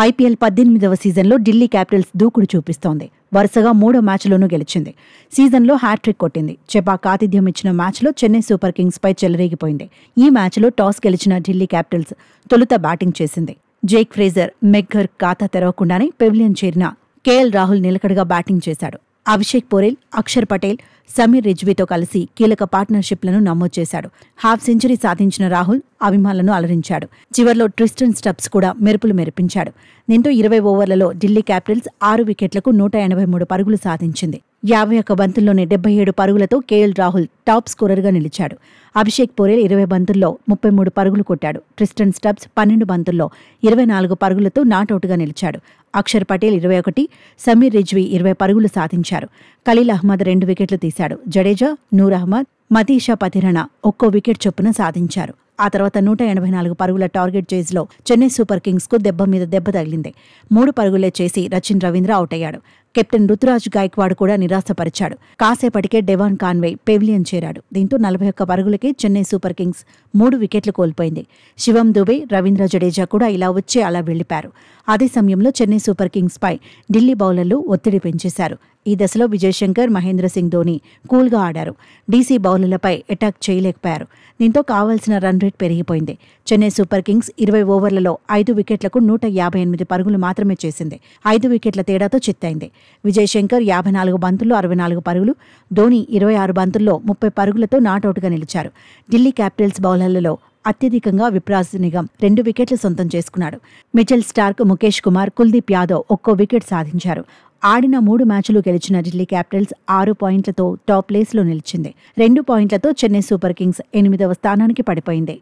IPL 18వ సీజన్లో Delhi Capitals దూకుడు చూపిస్తోంది. వరుసగా 3వ మ్యాచ్లోనూ గెలిచింది. సీజన్లో హ్యాట్రిక్ కొట్టింది. చెపాక్ ఆతిథ్యం ఇచ్చిన మ్యాచ్లో చెన్నై సూపర్ కింగ్స్ పై చెలరేగిపోయింది. ఈ మ్యాచ్లో టాస్ గెలిచిన ఢిల్లీ క్యాపిటల్స్ తొలుత బ్యాటింగ్ చేసింది. జేక్ ఫ్రేజర్ మెగ్గర్ ఖాతా తెరవకుండానే పెవిలియన్ చేరిన కేఎల్ రాహుల్ నిలకడగా బ్యాటింగ్ చేశాడు. అభిషేక్ పోరెల్, అక్షర్ పటేల్, సమీర్ రిజ్వీతో కలిసి కీలక పార్ట్నర్షిప్లను నమోదు చేశాడు. హాఫ్ సెంచరీ సాధించిన రాహుల్ అభిమానులను అలరించాడు. చివర్లో ట్రిస్టన్ స్టబ్స్ కూడా మెరుపులు మెరిపించాడు. దీంతో 20 ఓవర్లలో ఢిల్లీ క్యాపిటల్స్ 6 వికెట్లకు 183 పరుగులు సాధించింది. 51 బంతుల్లోనే 77 పరుగులతో కేఎల్ రాహుల్ టాప్ స్కోరర్గా నిలిచాడు. అభిషేక్ పోరెల్ 20 బంతుల్లో 33 పరుగులు కొట్టాడు. ట్రిస్టన్ స్టబ్స్ 12 బంతుల్లో 24 పరుగులతో నాటౌట్గా నిలిచాడు. అక్షర్ పటేల్ 21, సమీర్ రిజ్వీ 20 పరుగులు సాధించారు. ఖలీల్ అహ్మద్ 2 వికెట్లు తీశాడు. జడేజా, నూర్ అహ్మద్, మతీషా పతిరణ ఒక్కో వికెట్ చొప్పున సాధించారు. ఆ తర్వాత 184 పరుగుల టార్గెట్ చేజ్లో చెన్నై సూపర్ కింగ్స్ కు దెబ్బ మీద దెబ్బ తగిలింది. 3 పరుగులే చేసి రచిన్ రవీంద్ర అవుట్ అయ్యాడు. కెప్టెన్ రుతురాజ్ గాయక్వాడ్ కూడా నిరాశపరిచాడు. కాసేపటికే డెవాన్ కాన్వే పెవిలియన్ చేరాడు. దీంతో 41 పరుగులకే చెన్నై సూపర్ కింగ్స్ 3 వికెట్లు కోల్పోయింది. శివం దుబే, రవీంద్ర జడేజా కూడా ఇలా వచ్చి అలా వెళ్లిపారు. అదే సమయంలో చెన్నై సూపర్ కింగ్స్ పై ఢిల్లీ బౌలర్లు ఒత్తిడి పెంచేశారు. ఈ దశలో విజయశంకర్, మహేంద్ర సింగ్ ధోని కూల్గా ఆడారు. డీసీ బౌలర్లపై అటాక్ చేయలేకపోయారు. దీంతో కావాల్సిన రన్ రేట్ పెరిగిపోయింది. చెన్నై సూపర్ కింగ్స్ 20 ఓవర్లలో 5 వికెట్లకు 158 పరుగులు మాత్రమే చేసింది. 5 వికెట్ల తేడాతో చిత్తైంది. విజయశంకర్ 54 బంతుల్లో 64 పరుగులు, ధోని 26 బంతుల్లో 30 పరుగులతో నాటౌట్గా నిలిచారు. ఢిల్లీ క్యాపిటల్స్ బౌలర్లలో అత్యధికంగా విప్రాజ్ నిగమ్ 2 వికెట్లు సొంతం చేసుకున్నాడు. మిచెల్ స్టార్క్, ముఖేష్ కుమార్, కుల్దీప్ యాదవ్ ఒక్కో వికెట్ సాధించారు. ఆడిన 3 మ్యాచ్లు గెలిచిన ఢిల్లీ క్యాపిటల్స్ 6 పాయింట్లతో టాప్ ప్లేస్లో నిలిచింది. 2 పాయింట్లతో చెన్నై సూపర్ కింగ్స్ 8వ స్థానానికి పడిపోయింది.